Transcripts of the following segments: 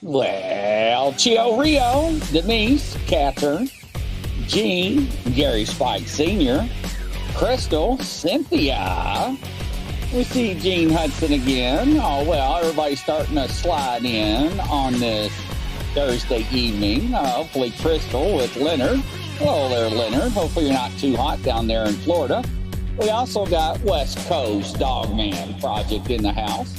Well, Chio Rio, Denise, Catherine, Gene, Gary Spike Sr., Crystal, Cynthia. We see Gene Hudson again. Oh, well, everybody's starting to slide in on this Thursday evening. Hopefully Crystal with Leonard. Hello there, Leonard. Hopefully you're not too hot down there in Florida. We also got West Coast Dogman Project in the house.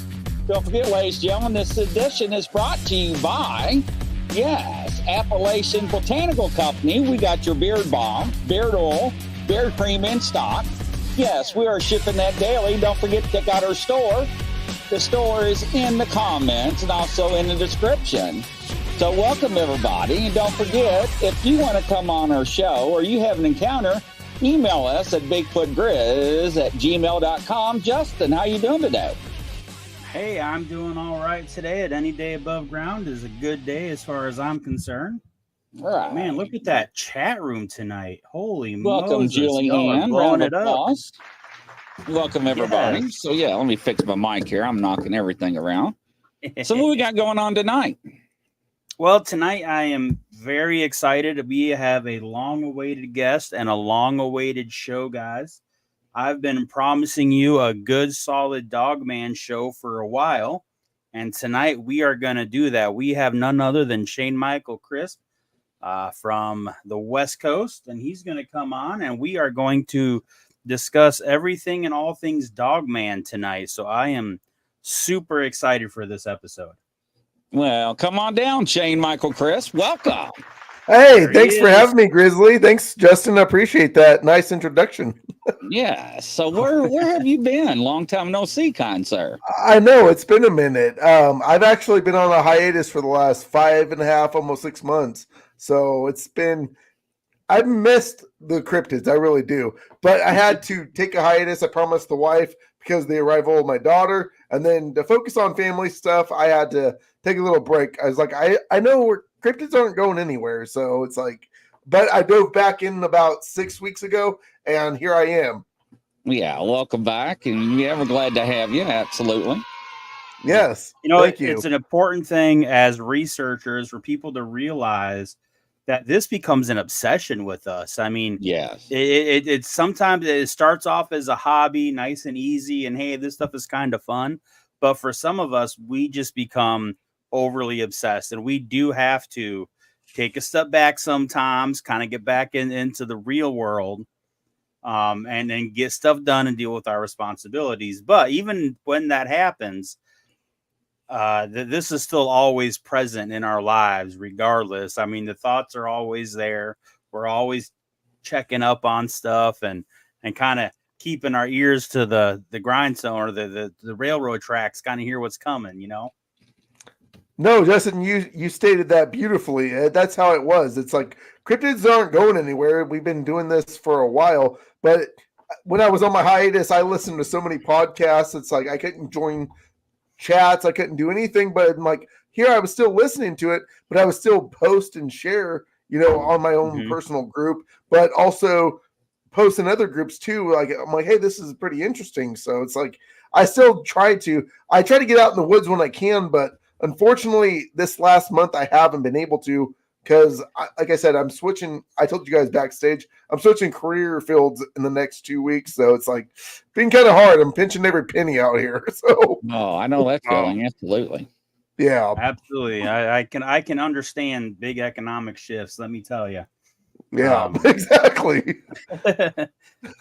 Don't forget, ladies and gentlemen, this edition is brought to you by, yes, Appalachian Botanical Company. We got your beard balm, beard oil, beard cream in stock. Yes, we are shipping that daily. Don't forget to check out our store. The store is in the comments and also in the description. So welcome, everybody. And don't forget, if you want to come on our show or you have an encounter, email us at bigfootgrizz@gmail.com. Justin, how you doing today? Hey, I'm doing all right today. At any day above ground is a good day as far as I'm concerned. Right. Man, look at that chat room tonight. Holy welcome, Moses. Julianne. Blowing it up. Welcome, everybody. Yes. So, yeah, let me fix my mic here. I'm knocking everything around. So, what we got going on tonight? Well, tonight I am very excited. We have a long-awaited guest and a long-awaited show, guys. I've been promising you a good, solid Dogman show for a while, and tonight we are going to do that. We have none other than Shane Michael Crisp from the West Coast, and he's going to come on, and we are going to discuss everything and all things Dogman tonight. So I am super excited for this episode. Well, come on down, Shane Michael Crisp. Welcome. Hey, thanks for having me, Grizzly. Thanks, Justin. I appreciate that. Nice introduction. Yeah. So where have you been? Long time no see, kind sir. I know it's been a minute. I've actually been on a hiatus for the last 5.5, almost 6 months. So I've missed the cryptids. I really do. But I had to take a hiatus. I promised the wife because of the arrival of my daughter. And then to focus on family stuff, I had to take a little break. I was like, I know cryptids aren't going anywhere. So it's like, but I dove back in about 6 weeks ago, and here I am. Yeah, welcome back. And yeah, we're glad to have you. Absolutely. Yes. Thank you. It's an important thing as researchers for people to realize that this becomes an obsession with us. I mean, yes, it sometimes it starts off as a hobby, nice and easy, and hey, this stuff is kind of fun. But for some of us, we just become overly obsessed, and we do have to take a step back sometimes, kind of get back into the real world, and then get stuff done and deal with our responsibilities. But even when that happens, this is still always present in our lives, regardless. I mean, the thoughts are always there. We're always checking up on stuff and kind of keeping our ears to the grindstone or the railroad tracks, kind of hear what's coming, No, Justin, you stated that beautifully. That's how it was. It's like cryptids aren't going anywhere. We've been doing this for a while, but when I was on my hiatus, I listened to so many podcasts. It's like I couldn't join chats. I couldn't do anything, but I'm like, here I was still listening to it, but I was still post and share, on my own personal group, but also post in other groups too. Like, I'm like, hey, this is pretty interesting. So it's like, I try to get out in the woods when I can, but unfortunately this last month I haven't been able to, because like I said, I'm switching. I told you guys backstage, I'm switching career fields in the next 2 weeks. So it's like being kind of hard. I'm pinching every penny out here. So I know that feeling. Absolutely. Yeah, absolutely. I can understand big economic shifts. Let me tell you. Yeah, exactly.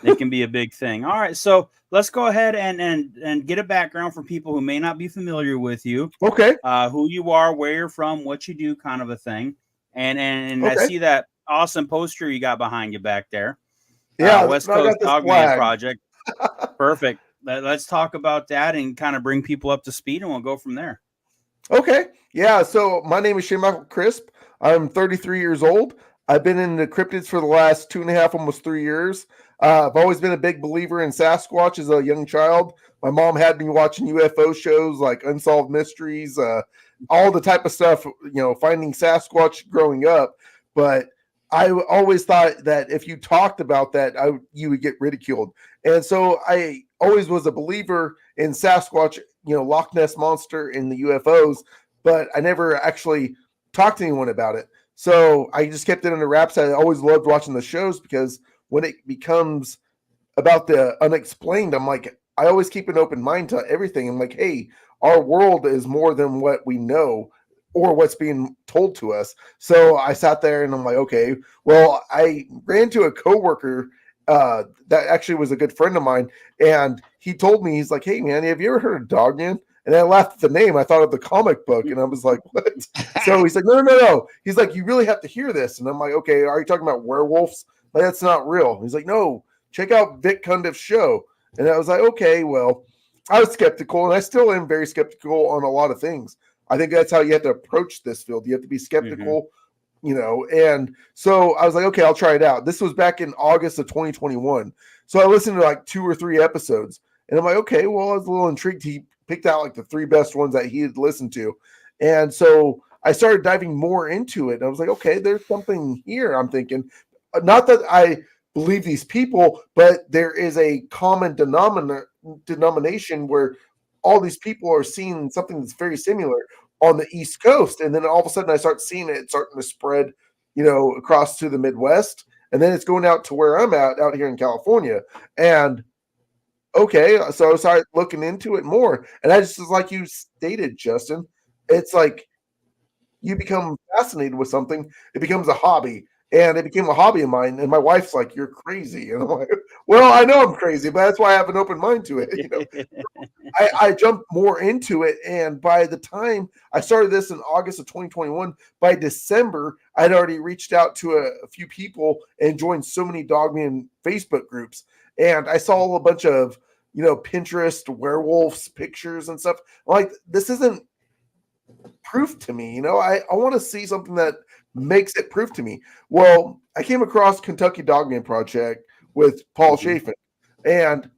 It can be a big thing. All right, so let's go ahead and get a background for people who may not be familiar with you. Okay. Who you are, where you're from, what you do, kind of a thing. And Okay. I see that awesome poster you got behind you back there. Yeah, West Coast Dogman Project. Perfect. Let's talk about that and kind of bring people up to speed, and we'll go from there. Okay. Yeah. So my name is Shane Michael Crisp. I'm 33 years old. I've been in the cryptids for the last 2.5, almost 3 years. I've always been a big believer in Sasquatch as a young child. My mom had me watching UFO shows like Unsolved Mysteries, all the type of stuff, finding Sasquatch growing up. But I always thought that if you talked about that, you would get ridiculed. And so I always was a believer in Sasquatch, Loch Ness Monster and the UFOs. but I never actually talked to anyone about it. So I just kept it under wraps. I always loved watching the shows because when it becomes about the unexplained, I'm like, I always keep an open mind to everything. I'm like, hey, our world is more than what we know or what's being told to us. So I sat there and I'm like, okay, well, I ran to a coworker that actually was a good friend of mine, and he told me, he's like, hey man, have you ever heard of Dogman? And I laughed at the name. I thought of the comic book, and I was like, what? So he's like, no. He's like, you really have to hear this. And I'm like, okay, are you talking about werewolves? Like, that's not real. He's like, no, check out Vic Cundiff's show. And I was like, okay, well, I was skeptical, and I still am very skeptical on a lot of things. I think that's how you have to approach this field. You have to be skeptical, and so I was like, okay, I'll try it out. This was back in August of 2021. So I listened to like 2 or 3 episodes, and I'm like, okay, well, I was a little intrigued. He picked out like the 3 best ones that he had listened to. And so I started diving more into it. And I was like, okay, there's something here. I'm thinking, not that I believe these people, but there is a common denomination where all these people are seeing something that's very similar on the East Coast. And then all of a sudden I start seeing it starting to spread, across to the Midwest. And then it's going out to where I'm at out here in California. And okay, so I started looking into it more. And I just, like you stated, Justin, it's like you become fascinated with something, it becomes a hobby. And it became a hobby of mine. And my wife's like, you're crazy. And I'm like, well, I know I'm crazy, but that's why I have an open mind to it. I jumped more into it. And by the time I started this in August of 2021, by December, I'd already reached out to a few people and joined so many Dogman Facebook groups. And I saw a bunch of, Pinterest werewolves pictures and stuff. I'm like, this isn't proof to me. I want to see something that makes it proof to me. Well, I came across Kentucky Dogman Project with Paul Chafin, and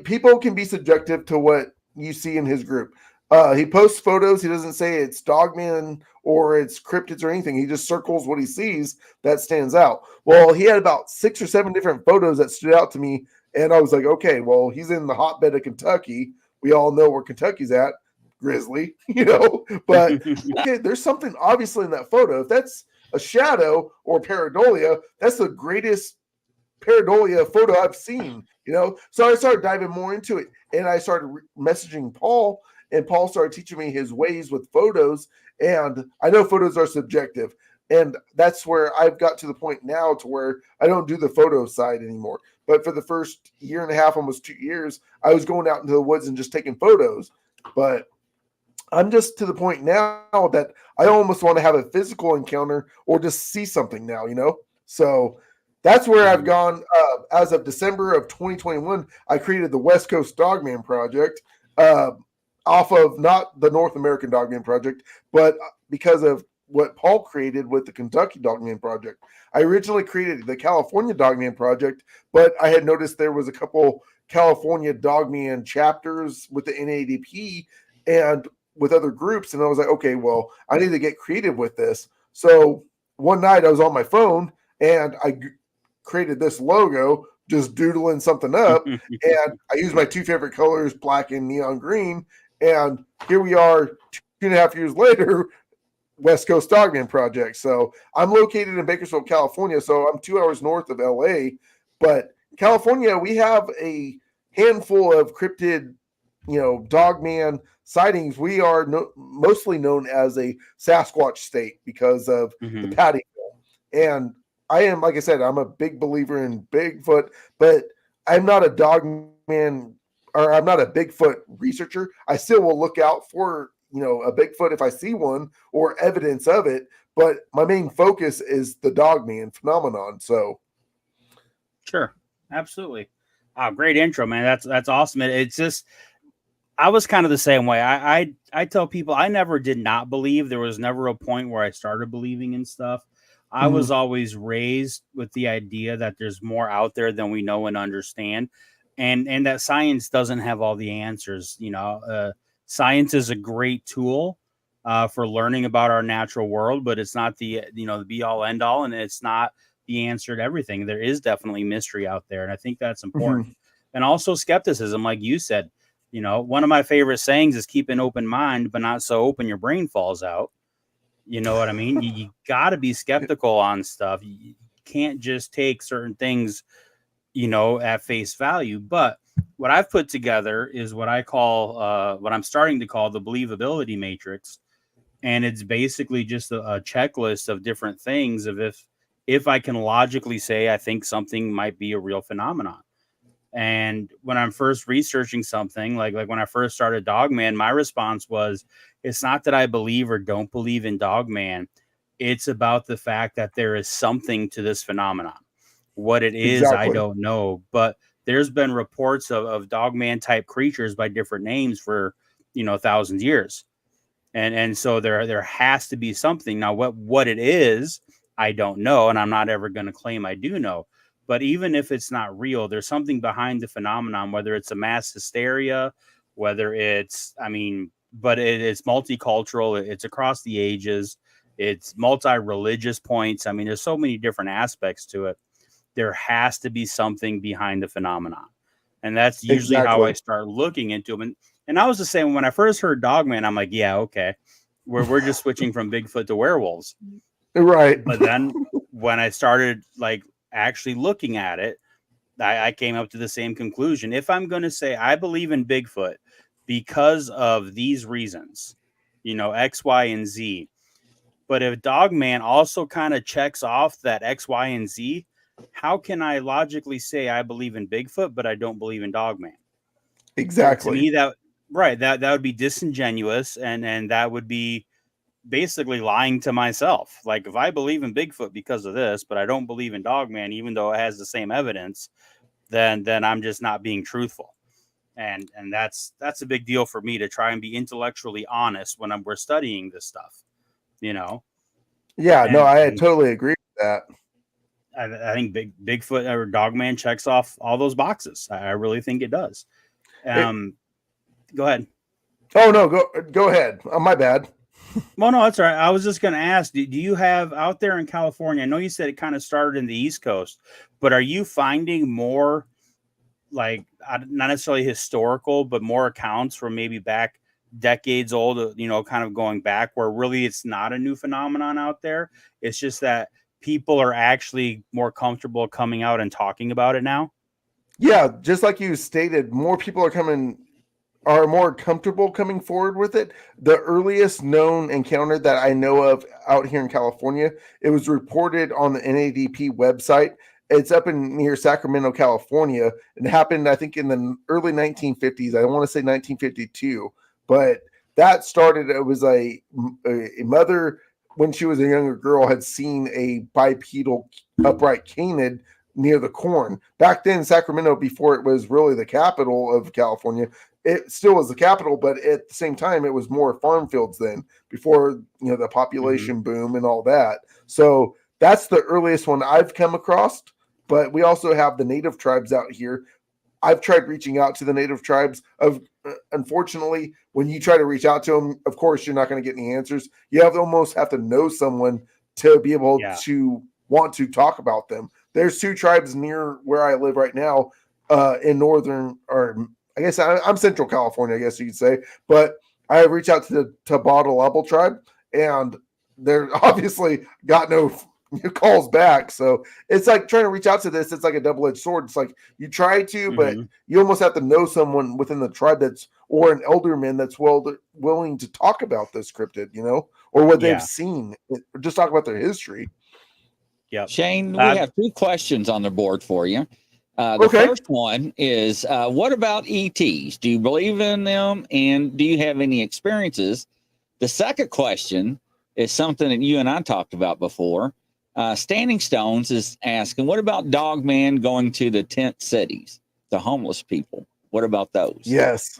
people can be subjective to what you see in his group. He posts photos. He doesn't say it's Dogman or it's cryptids or anything. He just circles what he sees that stands out. Well, he had about 6 or 7 different photos that stood out to me, and I was like, okay, well, he's in the hotbed of Kentucky. We all know where Kentucky's at. Grizzly, but okay, there's something obviously in that photo. If that's a shadow or pareidolia, that's the greatest pareidolia photo I've seen, So I started diving more into it, and I started messaging Paul, and Paul started teaching me his ways with photos. And I know photos are subjective, and that's where I've got to the point now to where I don't do the photo side anymore. But for the first 1.5 years, almost 2 years, I was going out into the woods and just taking photos. But I'm just to the point now that I almost want to have a physical encounter or just see something now, So that's where I've gone. As of December of 2021, I created the West Coast Dogman Project off of not the North American Dogman Project, but because of what Paul created with the Kentucky Dogman Project. I originally created the California Dogman Project, but I had noticed there was a couple California Dogman chapters with the NADP and with other groups, and I was like, okay, well, I need to get creative with this. So one night I was on my phone and I created this logo, just doodling something up, and I used my 2 favorite colors, black and neon green, and here we are 2.5 years later, West Coast Dogman Project. So I'm located in Bakersfield, California, so I'm 2 hours north of LA, but California, we have a handful of cryptid, Dogman sightings. We are mostly known as a Sasquatch state because of the patty film. And I am, like I said, I'm a big believer in Bigfoot, but I'm not a Dogman or I'm not a Bigfoot researcher. I still will look out for, a Bigfoot if I see one or evidence of it. But my main focus is the Dogman phenomenon. So, sure, absolutely. Oh, great intro, man. That's awesome. It's just, I was kind of the same way. I tell people I never did not believe. There was never a point where I started believing in stuff. I was always raised with the idea that there's more out there than we know and understand, and that science doesn't have all the answers. Science is a great tool for learning about our natural world, but it's not the the be all end all, and it's not the answer to everything. There is definitely mystery out there, and I think that's important. And also skepticism, like you said. You know, one of my favorite sayings is keep an open mind, but not so open your brain falls out. You know what I mean? You got to be skeptical on stuff. You can't just take certain things, you know, at face value. But what I've put together is what I call, what I'm starting to call the believability matrix. And it's basically just a checklist of different things of if I can logically say I think something might be a real phenomenon. And when I'm first researching something, like when I first started Dogman, my response was, it's not that I believe or don't believe in Dogman. It's about the fact that there is something to this phenomenon. What it is, I don't know. But there's been reports of Dogman type creatures by different names for, you know, thousands of years. And so there has to be something. Now, what it is, I don't know. And I'm not ever going to claim I do know. But even if it's not real, there's something behind the phenomenon, whether it's a mass hysteria, whether it's, I mean, but it's multicultural, it's across the ages, it's multi-religious points. I mean, there's so many different aspects to it. There has to be something behind the phenomenon. And that's usually how I start looking into them. And I was the same when I first heard Dogman, I'm like, yeah, okay. We're just switching from Bigfoot to werewolves. Right. But then when I started like actually looking at it, I came up to the same conclusion. If I'm going to say I believe in Bigfoot because of these reasons, you know, X, Y, and Z, but if Dogman also kind of checks off that X, Y, and Z, how can I logically say I believe in Bigfoot, but I don't believe in Dogman? Exactly. To me, that would be disingenuous, and that would be basically lying to myself. Like, if I believe in Bigfoot because of this, but I don't believe in Dogman, even though it has the same evidence, then I'm just not being truthful. And that's a big deal for me to try and be intellectually honest when we're studying this stuff, you know? Yeah, no, I totally agree with that. I think Bigfoot or Dogman checks off all those boxes. I really think it does. Go ahead. Oh no, go ahead. Oh, my bad. Well, no, that's all right. I was just going to ask, do you have out there in California? I know you said it kind of started in the East Coast, but are you finding more, like, not necessarily historical, but more accounts from maybe back decades old, you know, kind of going back, where really it's not a new phenomenon out there? It's just that people are actually more comfortable coming out and talking about it now? Yeah, just like you stated, more people are more comfortable coming forward with it. The earliest known encounter that I know of out here in California, it was reported on the NADP website. It's up near Sacramento, California. It happened, I think, in the early 1950s. I want to say 1952, but that started. It was a mother, when she was a younger girl, had seen a bipedal upright canid near the corn. Back then, Sacramento, before it was really the capital of California, it still was the capital, but at the same time, it was more farm fields then, before, you know, the population boom and all that. So that's the earliest one I've come across. But we also have the native tribes out here. I've tried reaching out to the native tribes. Unfortunately, when you try to reach out to them, of course, you're not going to get any answers. You almost have to know someone to be able to want to talk about them. There's two tribes near where I live right now, in northern, or I guess I'm Central California, I guess you could say. But I have reached out to the Tabata tribe, and they're obviously got no calls back. So it's like trying to reach out to this. It's like a double-edged sword. It's like you try to, but you almost have to know someone within the tribe or an elderman that's willing to talk about this cryptid, you know, or what they've seen, or just talk about their history. Yeah, Shane, we have two questions on the board for you. The first one is, what about ETs? Do you believe in them, and do you have any experiences? The second question is something that you and I talked about before. Standing Stones is asking, what about Dogman going to the tent cities, the homeless people? What about those? Yes.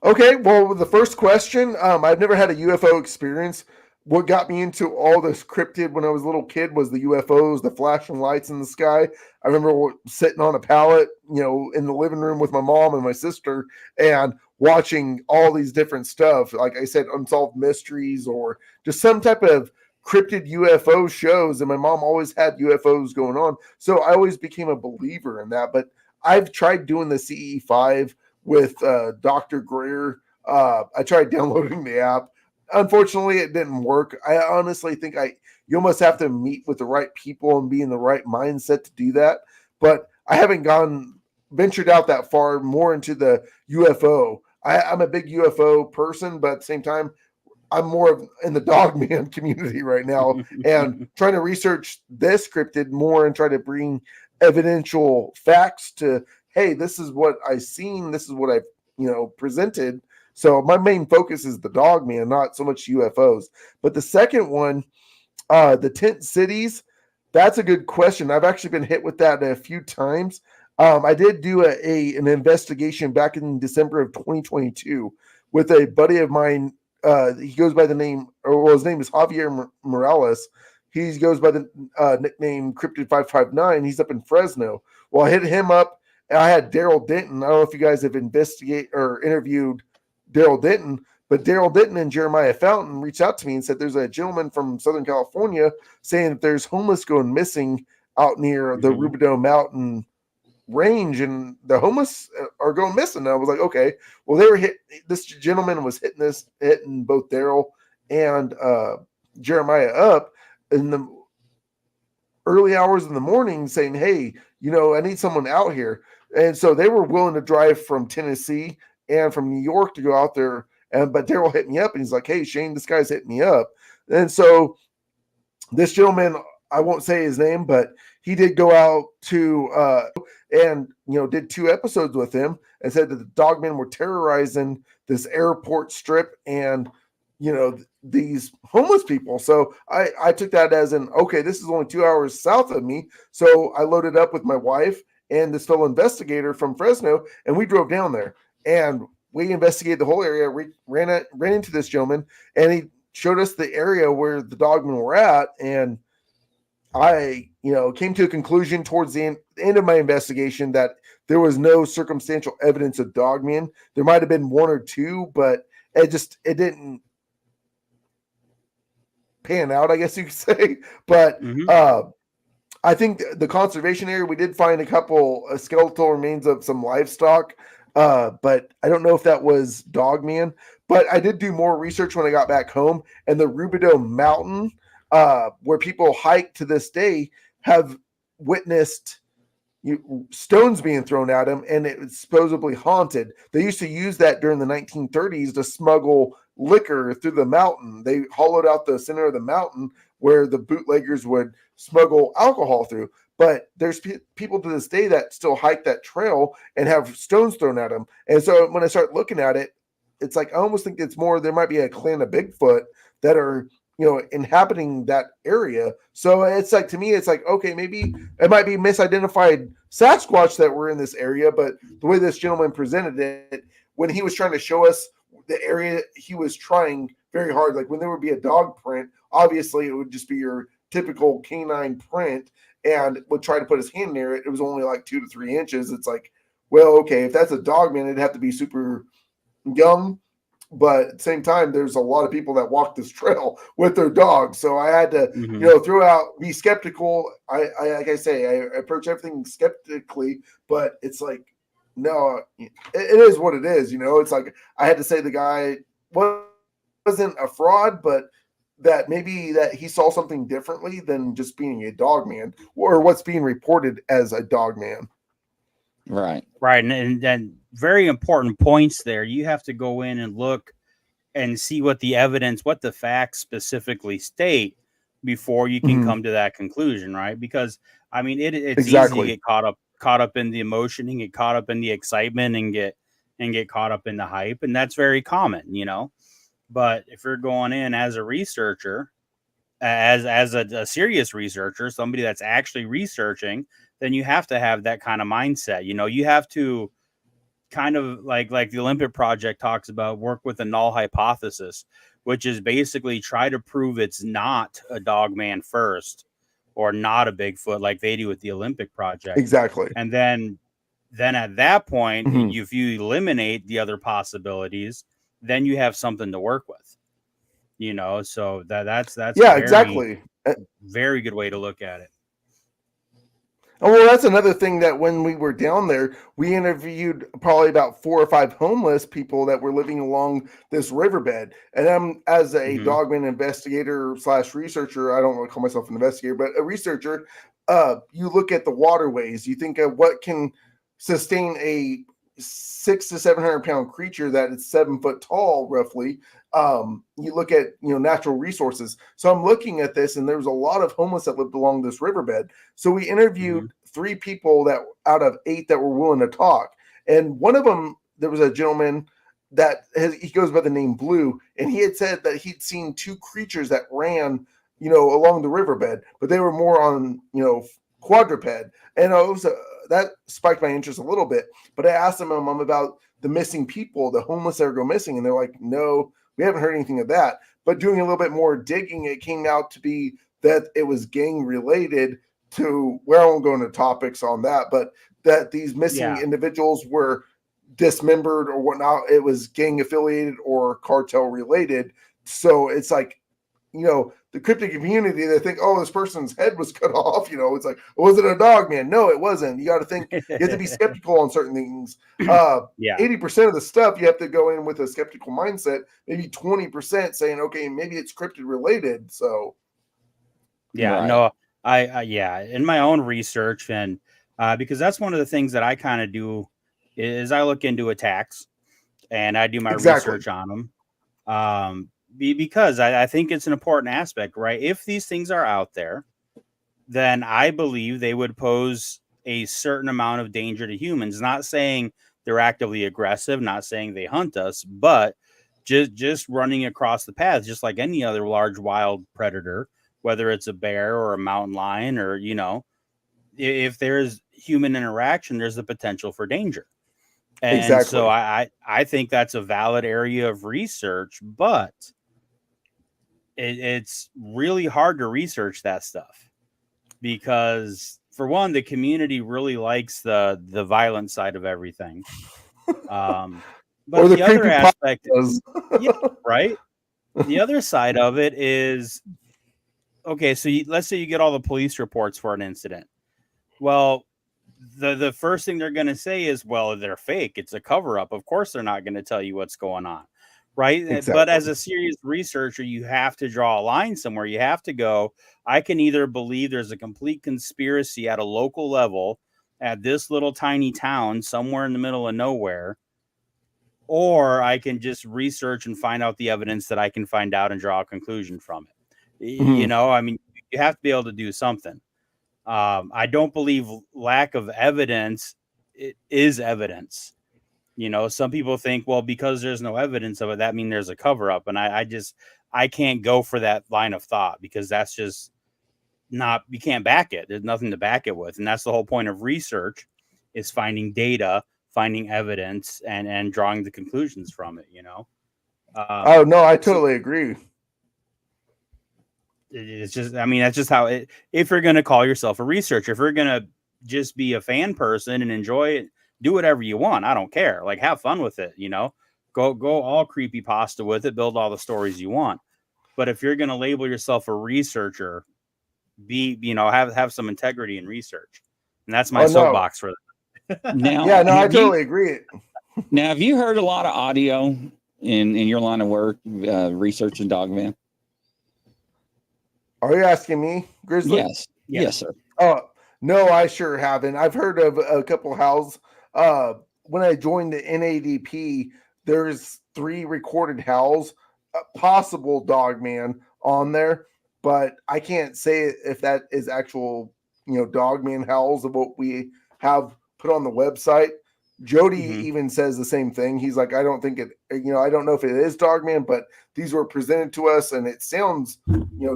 Okay, well, the first question, I've never had a UFO experience. What got me into all this cryptid when I was a little kid was the UFOs, the flashing lights in the sky. I remember sitting on a pallet, you know, in the living room with my mom and my sister, and watching all these different stuff. Like I said, unsolved mysteries, or just some type of cryptid UFO shows. And my mom always had UFOs going on. So I always became a believer in that. But I've tried doing the CE5 with Dr. Greer. I tried downloading the app. Unfortunately, it didn't work. I honestly think you almost have to meet with the right people and be in the right mindset to do that. But I haven't ventured out that far more into the UFO. I'm a big UFO person, but at the same time, I'm more in the Dogman community right now and trying to research this cryptid more and try to bring evidential facts to, hey, this is what I've seen. This is what I've, presented. So my main focus is the Dogman, not so much UFOs. But the second one, the tent cities, that's a good question. I've actually been hit with that a few times. I did do an investigation back in December of 2022 with a buddy of mine. He goes by the name, his name is Javier Morales. He goes by the nickname Cryptid559. He's up in Fresno. Well, I hit him up. And I had Daryl Denton. I don't know if you guys have interviewed Daryl Denton, but Daryl Denton and Jeremiah Fountain reached out to me and said there's a gentleman from Southern California saying that there's homeless going missing out near the Rubidoux Mountain range, and the homeless are going missing. And I was like, okay, well, this gentleman was hitting both Daryl and Jeremiah up in the early hours in the morning saying, hey, I need someone out here. And so they were willing to drive from Tennessee and from New York to go out there. But Daryl hit me up and he's like, hey, Shane, this guy's hitting me up. And so this gentleman, I won't say his name, but he did go out to and did 2 episodes with him and said that the Dogmen were terrorizing this airport strip and these homeless people. So I took that as okay, this is only 2 hours south of me. So I loaded up with my wife and this fellow investigator from Fresno, and we drove down there and we investigated the whole area. We ran into this gentleman, and he showed us the area where the Dogmen were at. And I, came to a conclusion towards the end of my investigation that there was no circumstantial evidence of Dogmen. There might have been 1 or 2, but it didn't pan out, I guess you could say. But I think the conservation area, we did find a couple skeletal remains of some livestock, but I don't know if that was Dogman. But I did do more research when I got back home, and the Rubidoux Mountain, where people hike to this day, have witnessed stones being thrown at them, and it was supposedly haunted. They used to use that during the 1930s to smuggle liquor through the mountain. They hollowed out the center of the mountain where the bootleggers would smuggle alcohol through. But there's people to this day that still hike that trail and have stones thrown at them. And so when I start looking at it, it's like I almost think it's more, there might be a clan of Bigfoot that are inhabiting that area. So it's like, to me, it's like, okay, maybe it might be misidentified Sasquatch that were in this area, but the way this gentleman presented it, when he was trying to show us the area, he was trying very hard. Like when there would be a dog print, obviously it would just be your typical canine print, and would try to put his hand near it. It was only like 2 to 3 inches. It's like, well, okay, if that's a Dogman, it'd have to be super young. But at the same time, there's a lot of people that walk this trail with their dogs. So I had to, be skeptical. I like I say, I approach everything skeptically, but it's like, no, it is what it is. It's like I had to say the guy wasn't a fraud, but that maybe that he saw something differently than just being a Dogman or what's being reported as a Dogman. Right. And very important points there. You have to go in and look and see what the evidence, what the facts specifically state before you can come to that conclusion, right? Because I mean, it's easy to get caught up in the emotion and get caught up in the excitement and get caught up in the hype, and that's very common, But if you're going in as a researcher, as a serious researcher, somebody that's actually researching, then you have to have that kind of mindset. You have to kind of like the Olympic Project talks about, work with a null hypothesis, which is basically try to prove it's not a Dogman first or not a Bigfoot like they do with the Olympic Project. Exactly. And then at that point, if you eliminate the other possibilities, then you have something to work with, so that's exactly. Very good way to look at it. Oh, well, that's another thing that when we were down there, we interviewed probably about 4 or 5 homeless people that were living along this riverbed. And I'm, as a Mm-hmm. Dogman investigator slash researcher, I don't want to call myself an investigator, but a researcher, you look at the waterways, you think of what can sustain a 600 to 700 pound creature that is 7 foot tall, roughly. You look at natural resources. So I'm looking at this, and there was a lot of homeless that lived along this riverbed. So we Mm-hmm. interviewed 3 people that out of 8 that were willing to talk, and one of them, there was a gentleman that he goes by the name Blue, and he had said that he'd seen 2 creatures that ran, along the riverbed, but they were more on, quadruped, and it was that spiked my interest a little bit. But I asked them about the missing people, the homeless that go missing, and they're like, no, we haven't heard anything of that. But doing a little bit more digging, it came out to be that it was gang related to where I won't go into topics on that, but that these missing Yeah. individuals were dismembered or whatnot. It was gang affiliated or cartel related. So it's like, the cryptic community, they think, oh, this person's head was cut off. It's like, was it a dog man? No, it wasn't. You got to think, you have to be skeptical on certain things. Yeah. 80% of the stuff you have to go in with a skeptical mindset, maybe 20% saying, okay, maybe it's cryptid related. So, Yeah. Right. No, yeah, in my own research, and because that's one of the things that I kind of do is I look into attacks and I do my exactly. research on them. Because I think it's an important aspect, right? If these things are out there, then I believe they would pose a certain amount of danger to humans. Not saying they're actively aggressive, not saying they hunt us, but just running across the path, just like any other large wild predator, whether it's a bear or a mountain lion, or if there's human interaction, there's the potential for danger. And so Exactly. I think that's a valid area of research, but it's really hard to research that stuff because, for one, the community really likes the violent side of everything. Or But the the other creepy aspect, pastas. yeah, right. The other side of it is, okay, so let's say you get all the police reports for an incident. Well, the first thing they're going to say is, well, they're fake. It's a cover up. Of course, they're not going to tell you what's going on. Right. But as Exactly. a serious researcher, you have to draw a line somewhere. You have to go, I can either believe there's a complete conspiracy at a local level at this little tiny town somewhere in the middle of nowhere, or I can just research and find out the evidence that I can find out and draw a conclusion from it. Mhm. I mean, you have to be able to do something. I don't believe lack of evidence it is evidence. Some people think, well, because there's no evidence of it, that means there's a cover up. And I can't go for that line of thought because that's just not, you can't back it. There's nothing to back it with. And that's the whole point of research is finding data, finding evidence and drawing the conclusions from it. Oh, no, I So totally agree. it's just, I mean, that's just how it, if you're going to call yourself a researcher, if you're going to just be a fan person and enjoy it, do whatever you want. I don't care. Like, have fun with it, go all creepy pasta with it, build all the stories you want. But if you're going to label yourself a researcher, have some integrity in research. And that's my Oh, no. soapbox for that. Now, Yeah, no, I have you totally agree. now have you heard a lot of audio in your line of work, researching Dogman? Are you asking me, Grizzly? Yes, Yeah. yes, sir. Oh, no, I sure haven't. I've heard of a couple howls. When I joined the NADP, there's 3 recorded howls, possible Dogman on there, but I can't say if that is actual, Dogman howls of what we have put on the website. Jody Mm-hmm. even says the same thing. He's like, I don't think it, I don't know if it is Dogman, but these were presented to us and it sounds,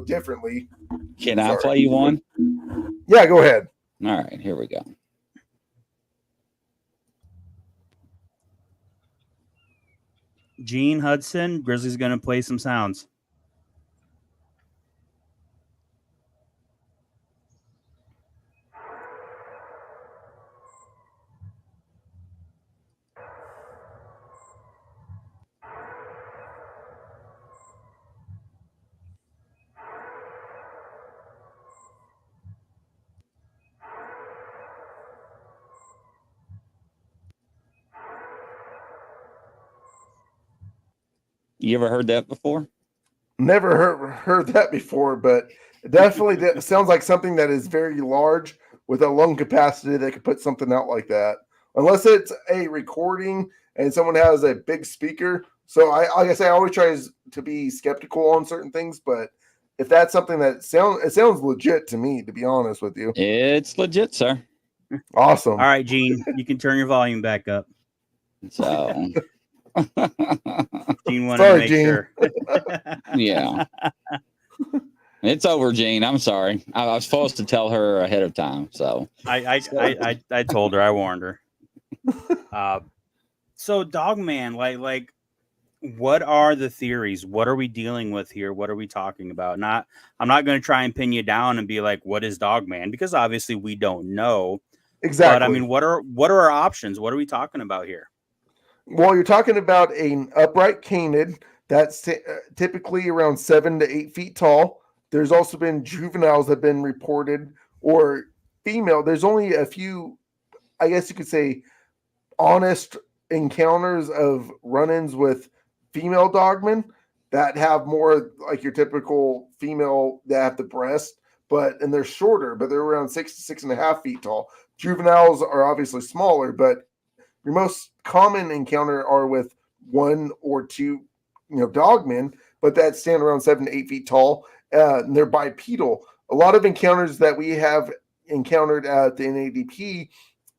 differently. Can I Sorry. play you one? Yeah, go ahead. All right, here we go. Gene Hudson, Grizzly's going to play some sounds. You ever heard that before? Never heard that before, but definitely that sounds like something that is very large with a lung capacity that could put something out like that. Unless it's a recording and someone has a big speaker. So like I say, I always try to be skeptical on certain things, but if that's something that sounds legit to me, to be honest with you. It's legit, sir. Awesome. All right, Gene, you can turn your volume back up. So, Gene wanted Sorry, to make Gene. sure. yeah. It's over, Gene. I'm sorry. I was supposed to tell her ahead of time. So I told her, I warned her. So Dogman, like what are the theories? What are we dealing with here? What are we talking about? I'm not going to try and pin you down and be like, what is Dogman? Because obviously we don't know. Exactly. But I mean, what are our options? What are we talking about here? Well, you're talking about an upright canid that's typically around 7 to 8 feet tall. There's also been juveniles that have been reported, or female. There's only a few, I guess you could say, honest encounters of run-ins with female dogmen that have more like your typical female that have the breast, and they're shorter, but they're around 6 to 6.5 feet tall. Juveniles are obviously smaller, but your most common encounter are with 1 or 2, dogmen, but that stand around 7 to 8 feet tall. And they're bipedal. A lot of encounters that we have encountered at the NADP,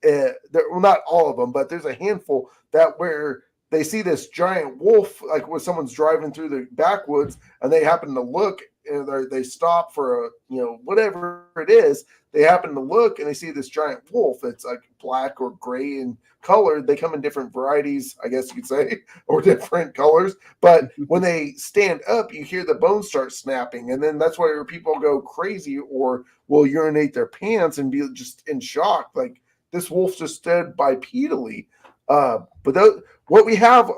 well, not all of them, but there's a handful that where they see this giant wolf, like when someone's driving through the backwoods and they happen to look and they stop for whatever it is. They happen to look and they see this giant wolf that's like black or gray in color. They come in different varieties, I guess you could say, or different colors. But when they stand up, you hear the bones start snapping. And then that's where people go crazy or will urinate their pants and be just in shock. Like, this wolf just stood bipedally. What we have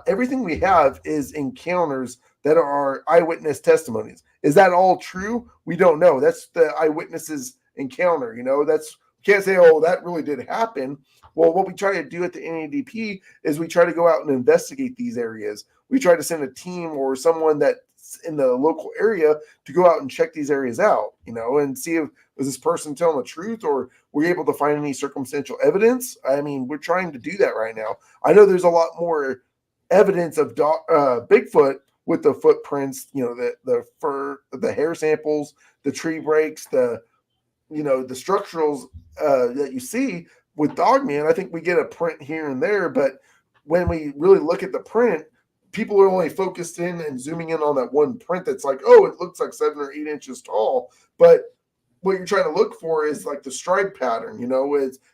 everything we have is encounters that are eyewitness testimonies. Is that all true? We don't know. That's the eyewitnesses encounter. Can't say, oh, that really did happen. Well, what we try to do at the NADP is we try to go out and investigate these areas. We try to send a team or someone that's in the local area to go out and check these areas out, and see if was this person telling the truth or were you able to find any circumstantial evidence? I mean, we're trying to do that right now. I know there's a lot more evidence of Bigfoot with the footprints, the fur, the hair samples, the tree breaks, the structurals that you see. With Dogman, I think we get a print here and there, but when we really look at the print, people are only focused in and zooming in on that one print that's like, oh, it looks like 7 or 8 inches tall. But what you're trying to look for is like the stride pattern,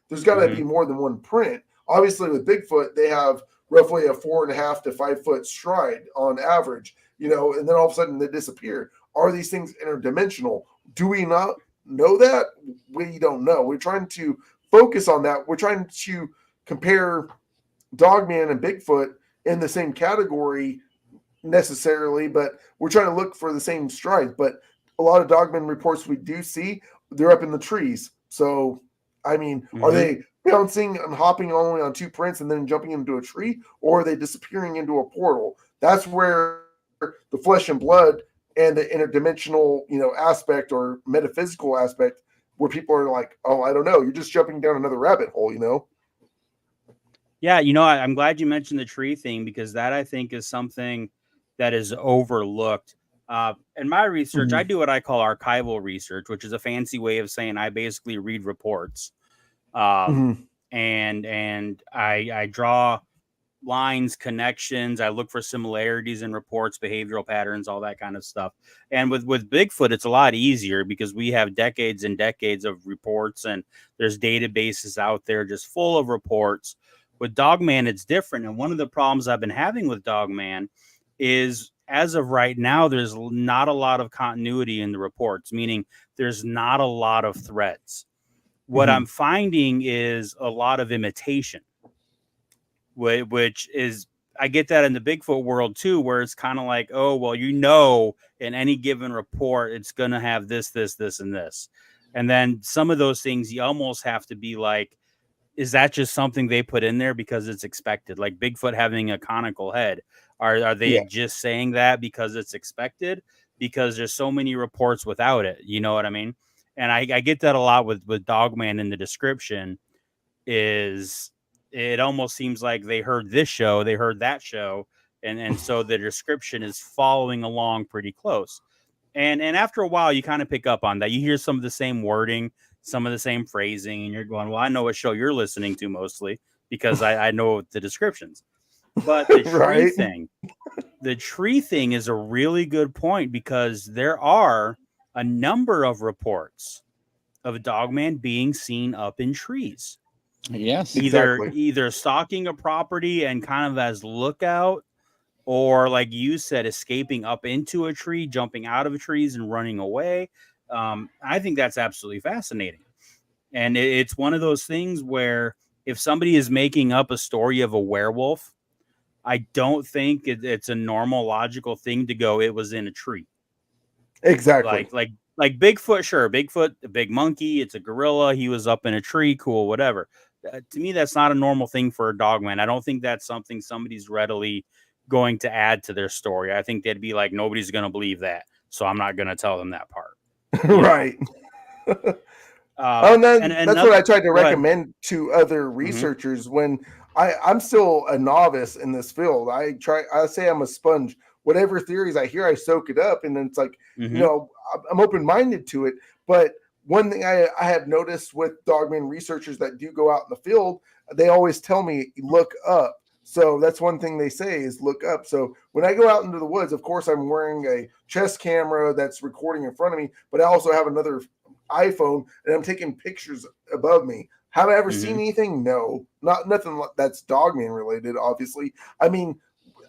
there's got to be more than one print. Obviously, with Bigfoot, they have roughly a 4.5 to 5 foot stride on average, and then all of a sudden they disappear. Are these things interdimensional? Do we not know that? We don't know. We're trying to focus on that. We're trying to compare Dogman and Bigfoot in the same category necessarily, but we're trying to look for the same strides. But a lot of Dogman reports we do see, they're up in the trees. So, I mean, are they bouncing and hopping only on 2 prints and then jumping into a tree, or are they disappearing into a portal? That's where the flesh and blood and the interdimensional, aspect or metaphysical aspect, where people are like, oh, I don't know, you're just jumping down another rabbit hole, Yeah, I'm glad you mentioned the tree thing, because that, I think, is something that is overlooked. In my research, I do what I call archival research, which is a fancy way of saying I basically read reports. And I draw lines, connections. I look for similarities in reports, behavioral patterns, all that kind of stuff. And with Bigfoot, it's a lot easier because we have decades and decades of reports, and there's databases out there just full of reports. With Dogman, it's different. And one of the problems I've been having with Dogman is, as of right now, there's not a lot of continuity in the reports, meaning there's not a lot of threads. What I'm finding is a lot of imitation, which is, I get that in the Bigfoot world too, where it's kind of like, oh, well, in any given report, it's going to have this, this, this, and this. And then some of those things you almost have to be like, is that just something they put in there because it's expected? Like Bigfoot having a conical head. Are they Yeah. just saying that because it's expected? Because there's so many reports without it. You know what I mean? And I get that a lot with Dogman in the description. Is it almost seems like they heard this show, they heard that show, and so the description is following along pretty close. And after a while, you kind of pick up on that. You hear some of the same wording, some of the same phrasing, and you're going, "Well, I know what show you're listening to mostly because I know the descriptions." But the Right. the tree thing is a really good point because there are a number of reports of Dogman being seen up in trees, Yes. Exactly. either stalking a property and kind of as lookout, or like you said, escaping up into a tree, jumping out of trees and running away. I think that's absolutely fascinating. And it's one of those things where if somebody is making up a story of a werewolf, I don't think it's a normal logical thing to go, it was in a tree. Exactly. Like Bigfoot, sure, Bigfoot, a big monkey, it's a gorilla, he was up in a tree, cool, whatever. To me, that's not a normal thing for a Dogman. I don't think that's something somebody's readily going to add to their story. I think they'd be like, nobody's going to believe that, so I'm not going to tell them that part. Right. And then And that's what I tried to go ahead. recommend to other researchers when I'm still a novice in this field. I say I'm a sponge. Whatever theories I hear, I soak it up. And then it's like, I'm open-minded to it. But one thing I have noticed with Dogman researchers that do go out in the field, they always tell me, look up. So that's one thing they say is look up. So when I go out into the woods, of course, I'm wearing a chest camera that's recording in front of me, but I also have another iPhone and I'm taking pictures above me. Have I ever seen anything? No, nothing that's Dogman related, obviously. I mean,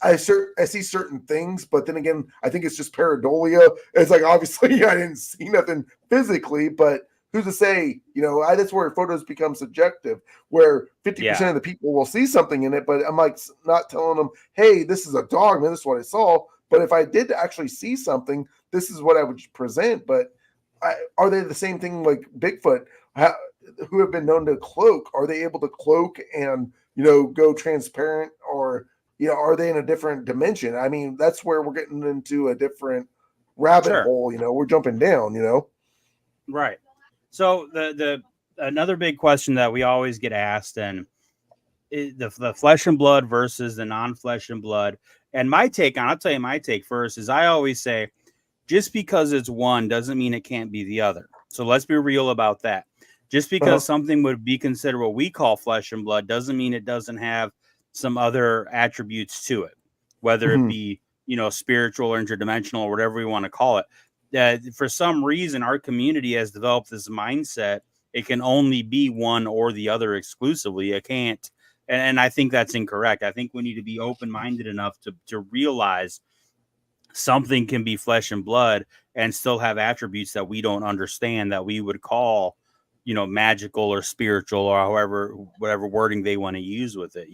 I see certain things, but then again, I think it's just pareidolia. It's like, obviously I didn't see nothing physically, but who's to say, that's where photos become subjective, where 50% of the people will see something in it, but I'm like not telling them, hey, this is a dog, man, this is what I saw. But if I did actually see something, this is what I would present. But are they the same thing like Bigfoot, who have been known to cloak? Are they able to cloak and, go transparent, or, are they in a different dimension? I mean, that's where we're getting into a different rabbit hole, we're jumping down, Right. So the another big question that we always get asked, and the flesh and blood versus the non-flesh and blood. And I'll tell you my take first, is I always say, just because it's one doesn't mean it can't be the other. So let's be real about that. Just because something would be considered what we call flesh and blood doesn't mean it doesn't have some other attributes to it, whether it be, spiritual or interdimensional or whatever we want to call it. For some reason, our community has developed this mindset. It can only be one or the other exclusively. It can't. And I think that's incorrect. I think we need to be open-minded enough to realize something can be flesh and blood and still have attributes that we don't understand, that we would call, magical or spiritual, or whatever wording they want to use with it,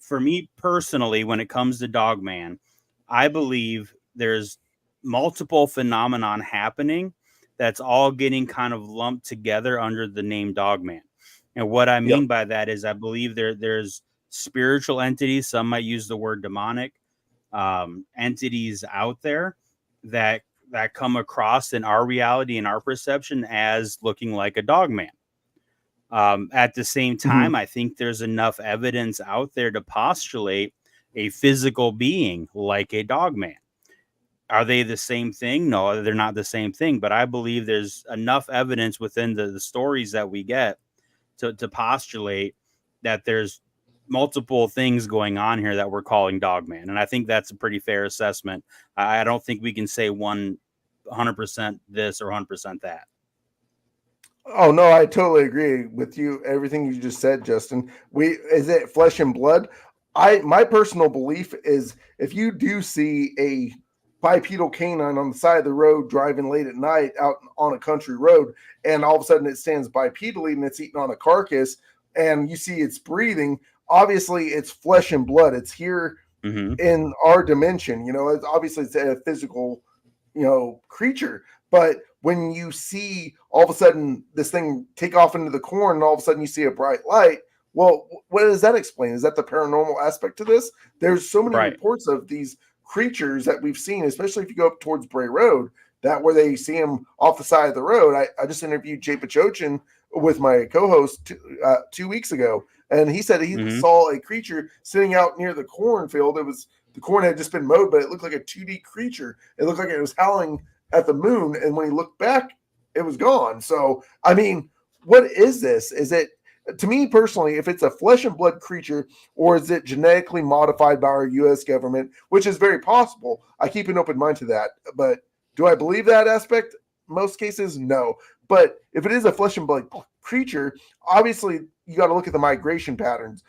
For me personally, when it comes to Dogman, I believe there's multiple phenomenon happening that's all getting kind of lumped together under the name Dogman. And what I mean by that is I believe there's spiritual entities, some might use the word demonic, entities out there that come across in our reality and our perception as looking like a Dogman. At the same time, I think there's enough evidence out there to postulate a physical being like a Dogman. Are they the same thing? No, they're not the same thing. But I believe there's enough evidence within the stories that we get to postulate that there's multiple things going on here that we're calling Dogman. And I think that's a pretty fair assessment. I don't think we can say 100% this or 100% that. Oh no, I totally agree with you. Everything you just said, Justin. Is it flesh and blood? My personal belief is if you do see a bipedal canine on the side of the road driving late at night out on a country road, and all of a sudden it stands bipedally and it's eating on a carcass, and you see it's breathing, obviously it's flesh and blood. It's here in our dimension. It's obviously it's a physical, creature. But when you see all of a sudden this thing take off into the corn, and all of a sudden you see a bright light, Well, what does that explain? Is that the paranormal aspect to this? There's so many Right. reports of these creatures that we've seen, especially if you go up towards Bray Road, that where they see them off the side of the road. I just interviewed Jay Pachochin with my co-host 2 weeks ago, and he said he saw a creature sitting out near the cornfield. The corn had just been mowed, but it looked like a 2D creature. It looked like it was howling at the moon, and when he looked back, it was gone. So, I mean, what is this? Is it, to me personally, if it's a flesh and blood creature, or is it genetically modified by our U.S. government, which is very possible. I keep an open mind to that. But do I believe that aspect? Most cases, no. But if it is a flesh and blood creature, obviously you got to look at the migration patterns.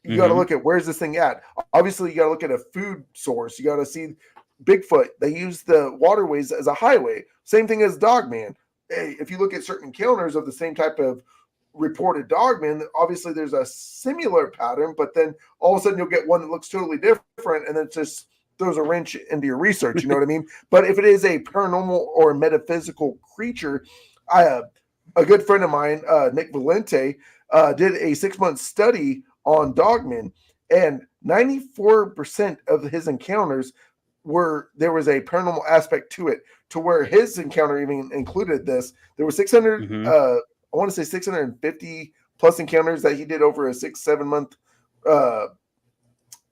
You got to look at where's this thing at. Obviously, you got to look at a food source. You got to see Bigfoot. They use the waterways as a highway. Same thing as Dogman. Hey, if you look at certain encounters of the same type of reported Dogman, obviously there's a similar pattern, but then all of a sudden you'll get one that looks totally different, and it just throws a wrench into your research. You know what I mean? But if it is a paranormal or metaphysical creature, a good friend of mine, Nick Valente, did a 6-month study on Dogman, and 94% of his encounters there was a paranormal aspect to it, to where his encounter even included this. There were 600, I want to say 650 plus encounters that he did over a 6-7 month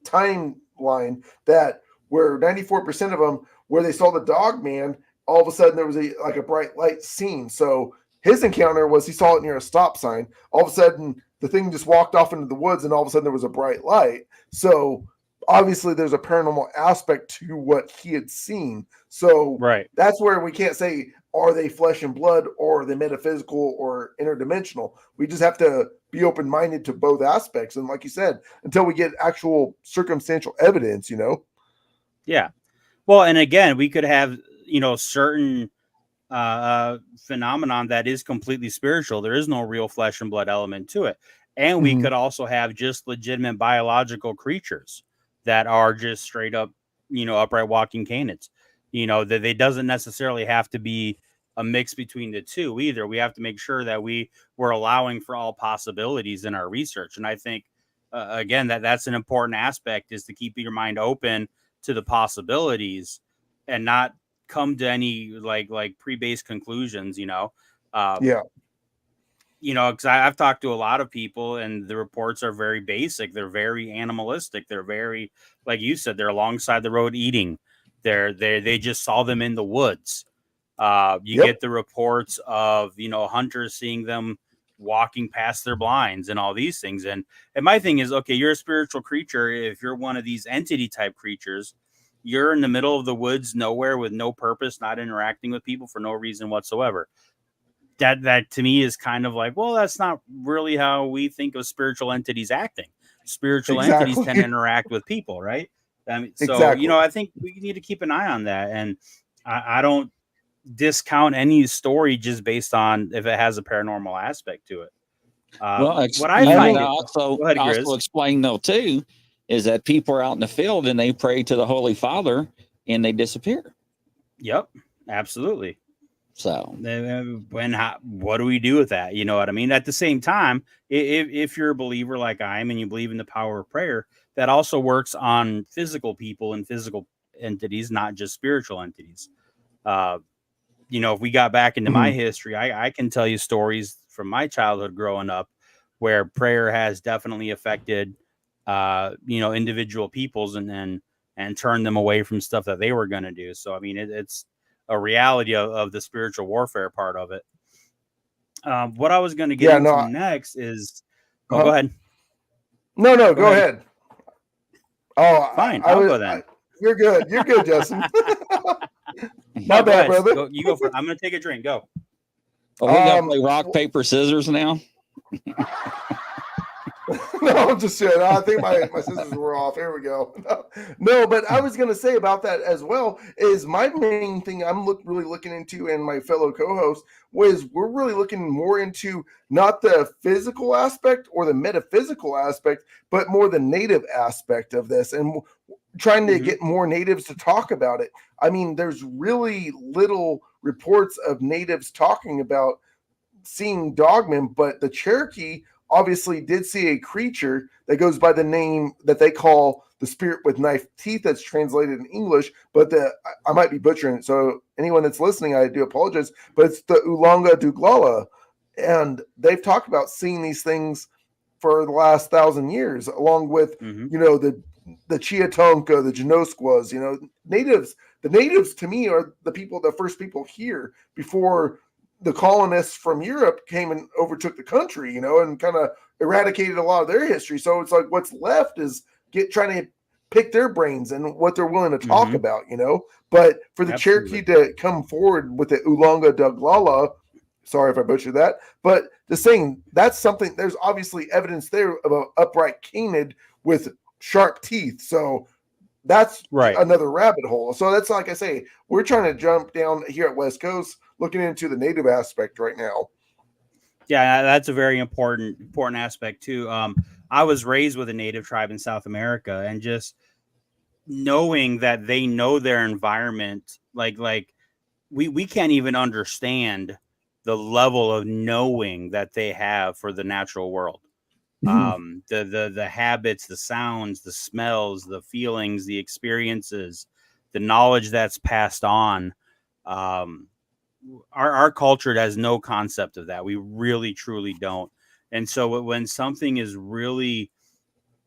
timeline, that where 94% of them, where they saw the Dogman, all of a sudden there was a bright light seen. So his encounter was he saw it near a stop sign. All of a sudden the thing just walked off into the woods, and all of a sudden there was a bright light. So obviously there's a paranormal aspect to what he had seen. So that's where we can't say, are they flesh and blood, or are they metaphysical or interdimensional? We just have to be open-minded to both aspects. And like you said, until we get actual circumstantial evidence, Yeah. Well, and again, we could have, certain phenomenon that is completely spiritual. There is no real flesh and blood element to it. And we could also have just legitimate biological creatures that are just straight up, upright walking canids. That they doesn't necessarily have to be a mix between the two either. We have to make sure that we're allowing for all possibilities in our research. And I think, again, that's an important aspect, is to keep your mind open to the possibilities and not come to any like pre-based conclusions, because I've talked to a lot of people, and the reports are very basic. They're very animalistic. They're very, like you said, they're alongside the road eating. They just saw them in the woods. You get the reports of, hunters seeing them walking past their blinds and all these things. And my thing is, okay, you're a spiritual creature. If you're one of these entity type creatures, you're in the middle of the woods, nowhere, with no purpose, not interacting with people for no reason whatsoever. That to me is kind of like, well, that's not really how we think of spiritual entities acting. Spiritual entities tend to interact with people, right? I mean, so, I think we need to keep an eye on that. And I don't discount any story just based on if it has a paranormal aspect to it. What I find also explain though too is that people are out in the field and they pray to the Holy Father and they disappear. Yep, absolutely. So what do we do with that? You know what I mean? At the same time, if you're a believer like I am and you believe in the power of prayer, that also works on physical people and physical entities, not just spiritual entities. If we got back into my history, I can tell you stories from my childhood growing up where prayer has definitely affected, individual peoples and turned them away from stuff that they were going to do. So, I mean, it's a reality of the spiritual warfare part of it. What I was going to get into next is, go ahead. No, go ahead. Oh, fine. I'll go then. You're good. You're good, Justin. My bad, brother. You go for it. I'm going to take a drink. Go. Oh, we're going to play rock, paper, scissors now? No, I'm just saying. I think my scissors were off. Here we go. No, but I was going to say about that as well is my main thing I'm really looking into, and my fellow co-host, was we're really looking more into not the physical aspect or the metaphysical aspect, but more the native aspect of this, and trying to get more natives to talk about it. I mean, there's really little reports of natives talking about seeing Dogman, but the Cherokee obviously did see a creature that goes by the name that they call the spirit with knife teeth. That's translated in English, but I might be butchering it. So anyone that's listening, I do apologize, but it's the Ulanga Duglala. And they've talked about seeing these things for the last 1,000 years, along with, the Chiatonka, the Genosquas, natives. The natives to me are the first people here before the colonists from Europe came and overtook the country, and kind of eradicated a lot of their history. So it's like what's left is trying to pick their brains and what they're willing to talk about, But for the Cherokee to come forward with the Ulanga Duglala, sorry if I butchered that, but the saying that's something. There's obviously evidence there of an upright canid with sharp teeth. So that's another rabbit hole. So that's like I say, we're trying to jump down here at West Coast, looking into the native aspect right now. Yeah, that's a very important aspect too. I was raised with a native tribe in South America, and just knowing that they know their environment, like we can't even understand the level of knowing that they have for the natural world. The habits, the sounds, the smells, the feelings, the experiences, the knowledge that's passed on. Our culture has no concept of that. We really, truly don't. And so when something is really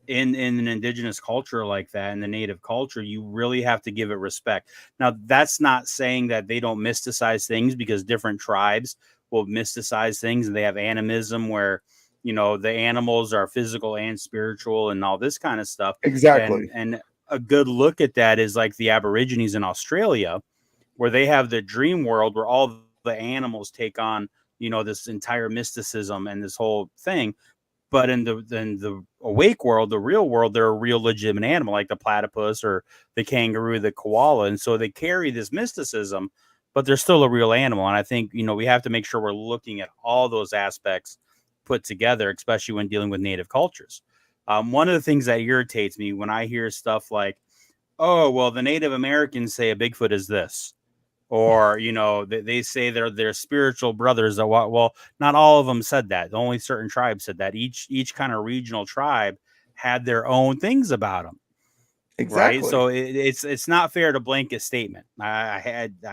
in an indigenous culture like that, in the native culture, you really have to give it respect. Now, that's not saying that they don't mysticize things, because different tribes will mysticize things, and they have animism where, the animals are physical and spiritual and all this kind of stuff. Exactly. And a good look at that is like the Aborigines in Australia, where they have the dream world where all the animals take on, this entire mysticism and this whole thing. But in the awake world, the real world, they're a real legitimate animal, like the platypus or the kangaroo, the koala. And so they carry this mysticism, but they're still a real animal. And I think, we have to make sure we're looking at all those aspects put together, especially when dealing with native cultures. One of the things that irritates me when I hear stuff like, oh, well, the Native Americans say a Bigfoot is this, or, they say they're spiritual brothers. Well, not all of them said that. Only certain tribes said that. Each kind of regional tribe had their own things about them. Exactly. Right. So it's not fair to blanket statement. I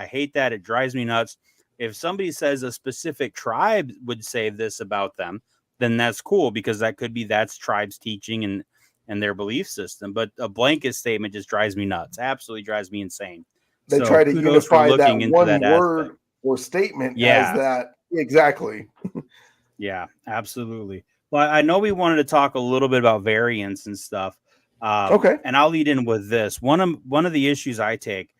hate that. It drives me nuts. If somebody says a specific tribe would say this about them, then that's cool, because that's tribe's teaching and their belief system. But a blanket statement just drives me nuts. Absolutely drives me insane. They try to unify that one word or statement as that. Exactly. Yeah, absolutely. Well, I know we wanted to talk a little bit about variants and stuff. Okay. And I'll lead in with this. One of the issues I take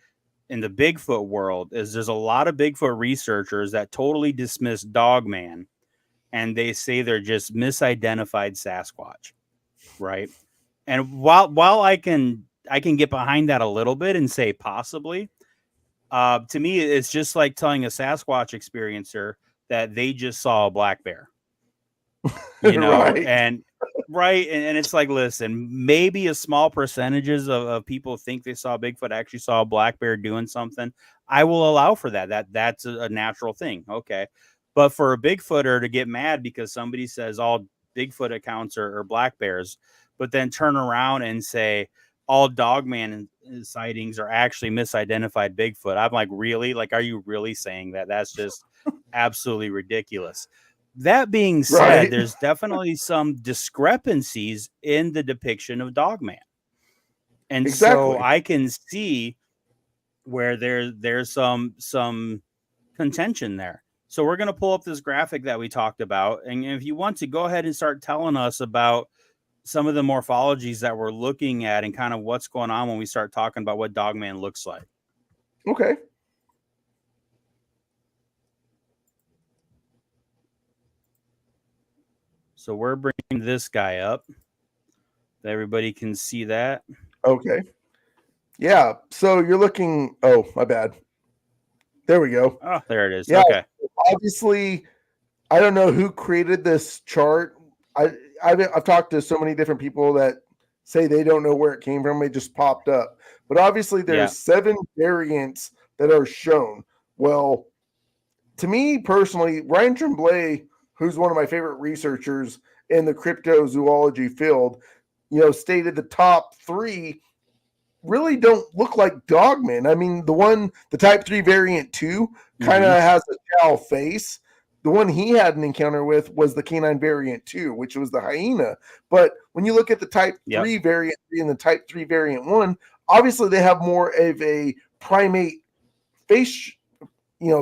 in the Bigfoot world is there's a lot of Bigfoot researchers that totally dismiss Dogman, and they say they're just misidentified Sasquatch, right? And while I can get behind that a little bit and say possibly, to me it's just like telling a Sasquatch experiencer that they just saw a black bear, Right. and it's like, listen, maybe a small percentages of people think they saw Bigfoot actually saw a black bear doing something. I will allow for that's a natural thing. Okay. But for a Bigfooter to get mad because somebody says all Bigfoot accounts are black bears, but then turn around and say all Dogman sightings are actually misidentified Bigfoot, I'm like, really? Like, are you really saying that? That's just absolutely ridiculous. That being said, there's definitely some discrepancies in the depiction of Dogman. And so I can see where there's some contention there. So we're going to pull up this graphic that we talked about. And if you want to, go ahead and start telling us about some of the morphologies that we're looking at and kind of what's going on when we start talking about what Dogman looks like. Okay. So we're bringing this guy up. Everybody can see that. Okay. Yeah. So you're looking. Oh, my bad. There we go. Oh, there it is. Yeah. Okay. Obviously, I don't know who created this chart. I've talked to so many different people that say they don't know where it came from. It just popped up. But obviously, there's 7 variants that are shown. Well, to me personally, Ryan Tremblay, who's one of my favorite researchers, in the cryptozoology field, stated the top 3 really don't look like Dogman. I mean, the type 3 variant 2 kind of has a cow face. The one he had an encounter with was the canine variant 2, which was the hyena. But when you look at the type 3 variant 3 and the type 3 variant 1, obviously they have more of a primate face,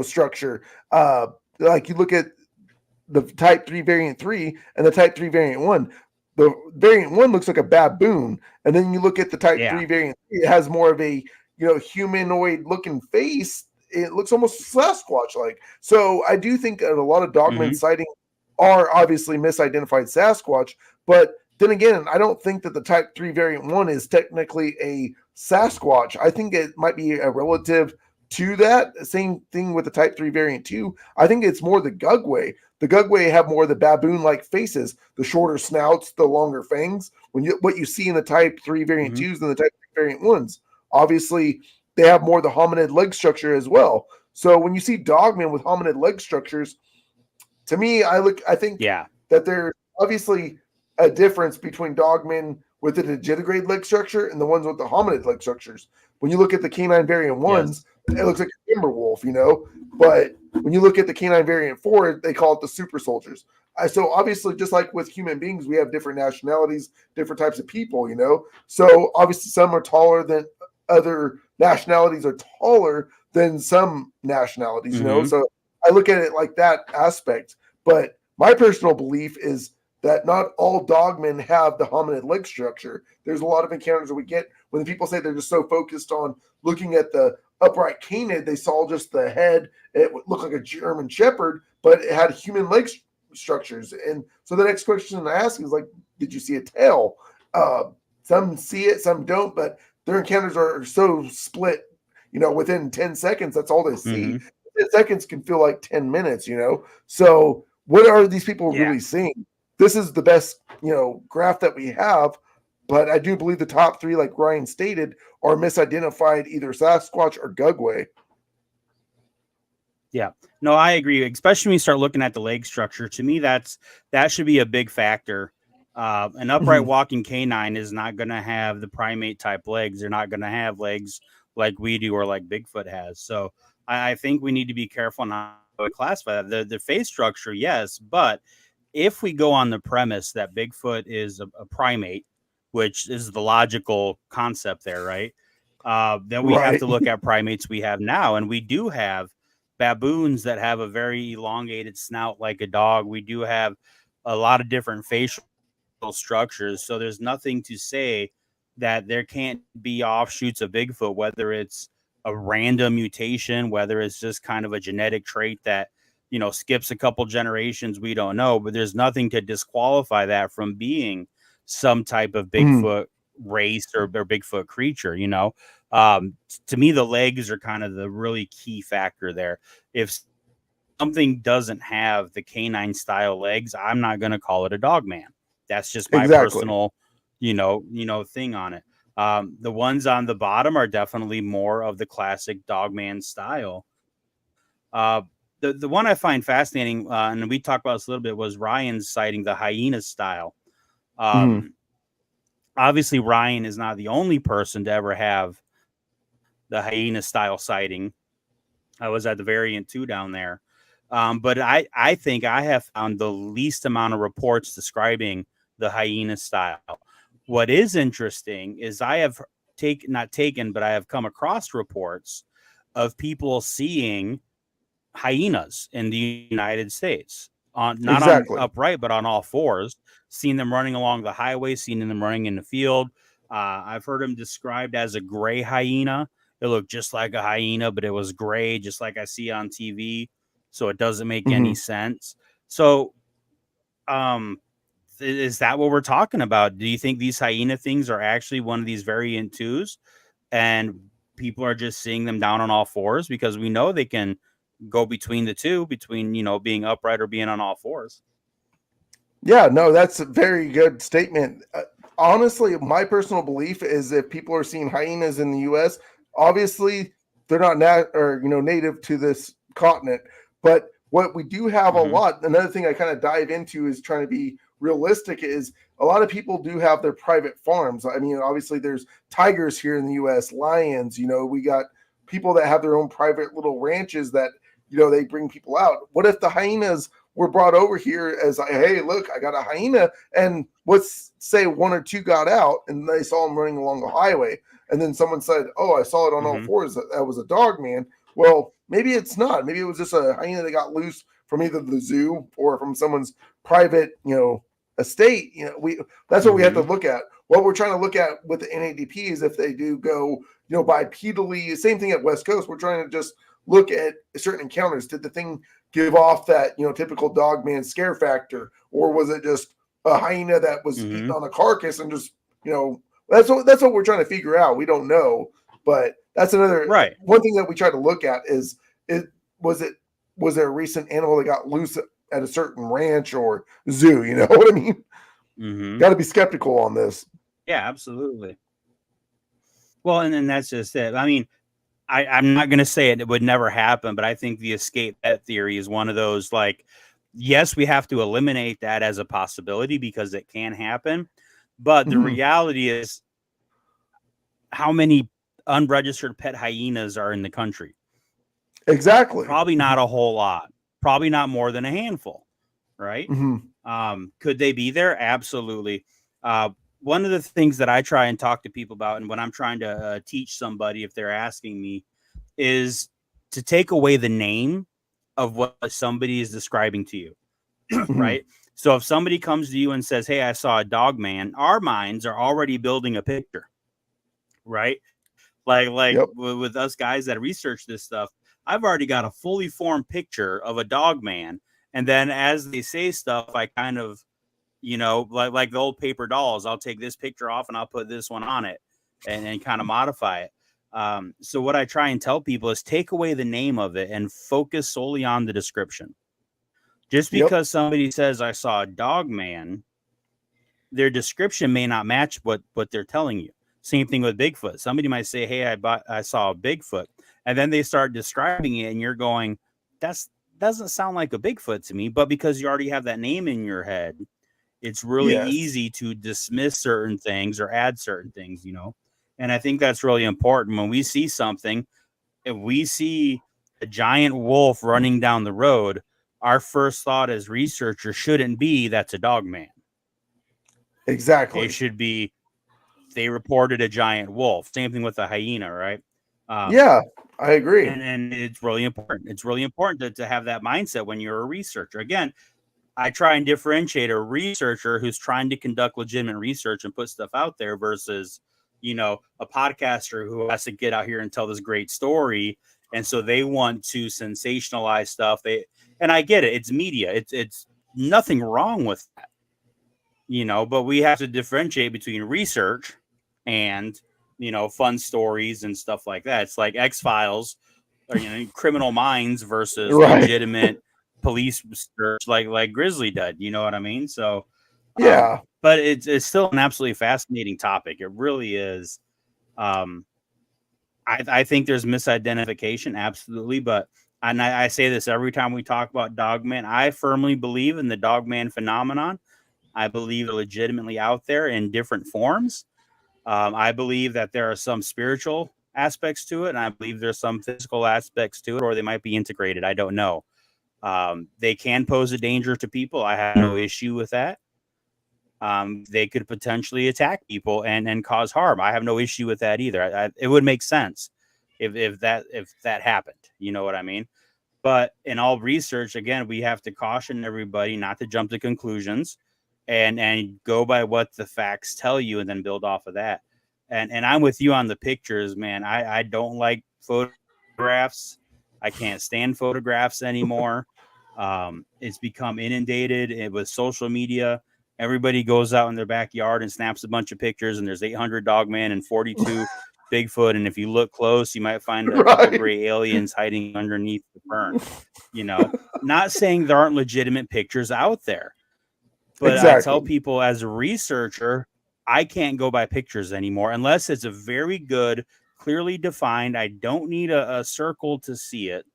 structure. Like you look at the type 3 variant 3 and the type 3 variant 1. The variant 1 looks like a baboon, and then you look at the type 3 variant 3, it has more of a humanoid looking face. It looks almost Sasquatch like. So I do think that a lot of Dogman sightings are obviously misidentified Sasquatch, but then again, I don't think that the type 3 variant 1 is technically a Sasquatch. I think it might be a relative to that. Same thing with the type 3 variant 2. I think it's more the Gugway. The Gugway have more of the baboon-like faces, the shorter snouts, the longer fangs. What you see in the type 3 variant 2s and the type 3 variant 1s, obviously they have more of the hominid leg structure as well. So when you see Dogman with hominid leg structures, to me, I think that there's obviously a difference between Dogman with the digitigrade leg structure and the ones with the hominid leg structures. When you look at the canine variant 1s, it looks like a timber wolf, but when you look at the canine variant 4, they call it the super soldiers. So obviously, just like with human beings, we have different nationalities, different types of people, So obviously, some are taller than other nationalities are taller than some nationalities, So I look at it like that aspect. But my personal belief is that not all Dogmen have the hominid leg structure. There's a lot of encounters that we get when the people say they're just so focused on looking at the upright canid, they saw just the head. It would look like a German Shepherd, but it had human leg structures. And so the next question I ask is like, did you see a tail? Some see it, some don't, but their encounters are so split, within 10 seconds, that's all they see. 10 seconds can feel like 10 minutes, So what are these people really seeing? This is the best, graph that we have. But I do believe the top 3, like Ryan stated, are misidentified, either Sasquatch or Gugway. Yeah, no, I agree. Especially when you start looking at the leg structure. To me, that should be a big factor. An upright walking canine is not going to have the primate type legs. They're not going to have legs like we do or like Bigfoot has. So I think we need to be careful not to classify that. The face structure, yes, but if we go on the premise that Bigfoot is a primate, which is the logical concept there, right? Then we have to look at primates we have now. And we do have baboons that have a very elongated snout like a dog. We do have a lot of different facial structures. So there's nothing to say that there can't be offshoots of Bigfoot, whether it's a random mutation, whether it's just kind of a genetic trait that, skips a couple generations. We don't know, but there's nothing to disqualify that from being some type of Bigfoot race or Bigfoot creature, to me, the legs are kind of the really key factor there. If something doesn't have the canine style legs, I'm not going to call it a Dogman. That's just my personal, thing on it. The ones on the bottom are definitely more of the classic Dogman style. The one I find fascinating, and we talked about this a little bit, was Ryan's citing the hyena style. Obviously, Ryan is not the only person to ever have the hyena style sighting. I was at the variant 2 down there. But I think I have found the least amount of reports describing the hyena style. What is interesting is I have I have come across reports of people seeing hyenas in the United States, on upright, but on all fours, seen them running along the highway, seen them running in the field. I've heard them described as a gray hyena. It looked just like a hyena, but it was gray, just like I see on TV. So it doesn't make any sense. So, is that what we're talking about? Do you think these hyena things are actually one of these variant 2s, and people are just seeing them down on all fours? Because we know they can go between the two, between, being upright or being on all fours. Yeah, no, that's a very good statement. Honestly, my personal belief is if people are seeing hyenas in the U.S., obviously they're not native to this continent. But what we do have a lot, another thing I kind of dive into is trying to be realistic is a lot of people do have their private farms. I mean, obviously there's tigers here in the US, lions, we got people that have their own private little ranches that, they bring people out. What if the hyenas were brought over here as, hey, look, I got a hyena, and let's say one or two got out and they saw them running along the highway, and then someone said, oh, I saw it on all fours, that was a Dogman. Well, maybe it's not. Maybe it was just a hyena that got loose from either the zoo or from someone's private, estate. That's what we have to look at. What we're trying to look at with the NADP is if they do go, bipedally, same thing at West Coast. We're trying to just look at certain encounters. Did the thing give off that, typical Dogman scare factor, or was it just a hyena that was eating on a carcass and just, that's what we're trying to figure out. We don't know, but that's another one thing that we try to look at is was there a recent animal that got loose at a certain ranch or zoo? You know what I mean? Got to be skeptical on this. Yeah, absolutely. Well, and then that's just it. I mean, I'm not going to say it would never happen, but I think the escape net theory is one of those, like, yes, we have to eliminate that as a possibility because it can happen. But the reality is, how many unregistered pet hyenas are in the country? Exactly. Probably not a whole lot. Probably not more than a handful, right? Could they be there? Absolutely. One of the things that I try and talk to people about, and when I'm trying to teach somebody, if they're asking me, is to take away the name of what somebody is describing to you, right? So if somebody comes to you and says, hey, I saw a Dogman, our minds are already building a picture, right? Like with us guys that research this stuff, I've already got a fully formed picture of a Dogman. And then as they say stuff, I kind of, like the old paper dolls, I'll take this picture off and I'll put this one on it and kind of modify it. So what I try and tell people is take away the name of it and focus solely on the description. Just because somebody says I saw a Dogman, their description may not match what they're telling you. Same thing with Bigfoot. Somebody might say, hey, I saw a Bigfoot. And then they start describing it and you're going, that doesn't sound like a Bigfoot to me. But because you already have that name in your head, it's really easy to dismiss certain things or add certain things, And I think that's really important. When we see something, if we see a giant wolf running down the road, our first thought as researchers shouldn't be that's a Dogman. Exactly. It should be they reported a giant wolf. Same thing with a hyena, right? Yeah, I agree. And it's really important. It's really important to have that mindset when you're a researcher. Again, I try and differentiate a researcher who's trying to conduct legitimate research and put stuff out there versus, a podcaster who has to get out here and tell this great story. And so they want to sensationalize stuff. And I get it. It's media. It's nothing wrong with that, but we have to differentiate between research and, fun stories and stuff like that. It's like X-Files or, Criminal Minds versus legitimate police research like Grizzly did. You know what I mean? So, but it's still an absolutely fascinating topic. It really is. I think there's misidentification, absolutely. But I say this every time we talk about Dogman. I firmly believe in the Dogman phenomenon. I believe they're legitimately out there in different forms. I believe that there are some spiritual aspects to it, and I believe there's some physical aspects to it, or they might be integrated. I don't know. They can pose a danger to people. I have no issue with that. They could potentially attack people and cause harm. I have no issue with that either. It would make sense if that happened. You know what I mean? But in all research, again, we have to caution everybody not to jump to conclusions and go by what the facts tell you and then build off of that. And I'm with you on the pictures, man. I don't like photographs. I can't stand photographs anymore. It's become inundated with social media. Everybody goes out in their backyard and snaps a bunch of pictures, and there's 800 Dogman and 42 Bigfoot. And if you look close, you might find a couple gray aliens hiding underneath the fern. Not saying there aren't legitimate pictures out there, but I tell people as a researcher, I can't go by pictures anymore unless it's a very good, clearly defined. I don't need a circle to see it.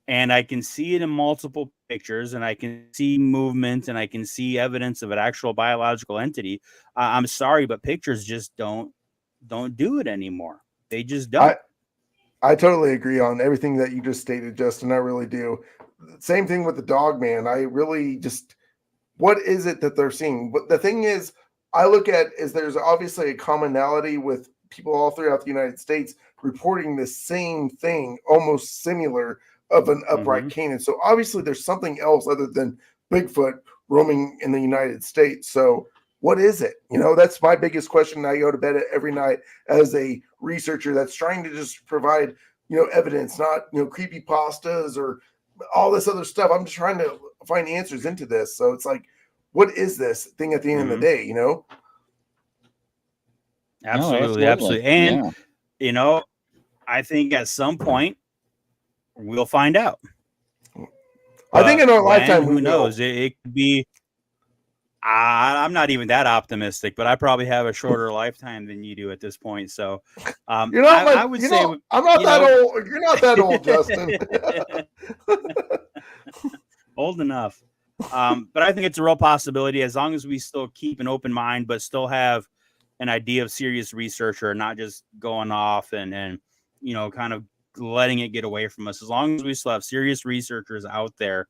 And I can see it in multiple pictures and I can see movement and I can see evidence of an actual biological entity, I'm sorry, but pictures just don't do it anymore. They just don't. I totally agree on everything that you just stated, Justin. I really do. Same thing with the Dogman. I really just, what is it that they're seeing? But the thing is, I look at is there's obviously a commonality with people all throughout the United States reporting the same thing, almost similar of an upright canine. So obviously there's something else other than Bigfoot roaming in the United States. So what is it? You know, that's my biggest question. I go to bed every night as a researcher that's trying to just provide, you know, evidence, not, you know, creepypastas or all this other stuff. I'm just trying to find answers into this. So it's like, what is this thing at the end of the day, you know? Absolutely. And, you know, I think at some point we'll find out. I think in our lifetime, who knows? It could be. I'm not even that optimistic, but I probably have a shorter lifetime than you do at this point. So, you're not. I would say I'm not that old. You're not that old, Justin. Old enough. But I think it's a real possibility as long as we still keep an open mind, but still have an idea of serious research or not just going off and you know, kind of letting it get away from us. As long as we still have serious researchers out there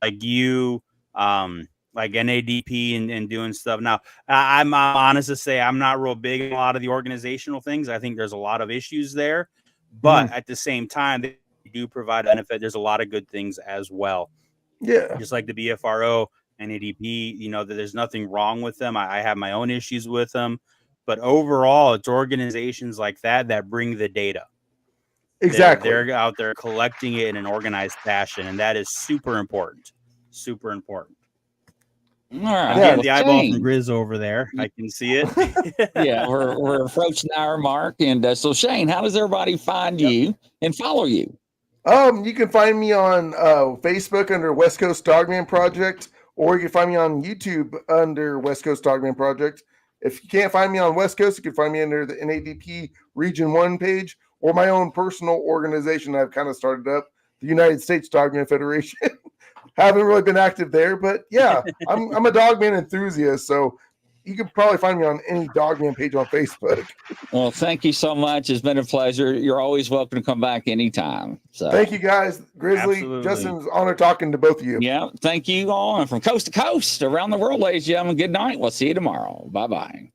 like you, like NADP and doing stuff. Now, I'm honest to say I'm not real big in a lot of the organizational things. I think there's a lot of issues there, but at the same time, they do provide benefit. There's a lot of good things as well. Yeah. Just like the BFRO, NADP, you know, that there's nothing wrong with them. I have my own issues with them, but overall, it's organizations like that bring the data. Exactly. They're out there collecting it in an organized fashion, and that is super important. Super important. All right. Again, the eyeball from Grizz over there. I can see it. Yeah, we're approaching our mark. And so, Shane, how does everybody find you and follow you? You can find me on Facebook under West Coast Dogman Project, or you can find me on YouTube under West Coast Dogman Project. If you can't find me on West Coast, you can find me under the NADP Region 1 page or my own personal organization I've kind of started up, the United States Dogman Federation. Haven't really been active there, but yeah, I'm a Dogman enthusiast, so you can probably find me on any Dogman page on Facebook. Well, thank you so much. It's been a pleasure. You're always welcome to come back anytime. So thank you, guys. Grizzly, Absolutely. Justin, it's an honor talking to both of you. Yeah, thank you all. And from coast to coast around the world, ladies and gentlemen, good night. We'll see you tomorrow. Bye-bye.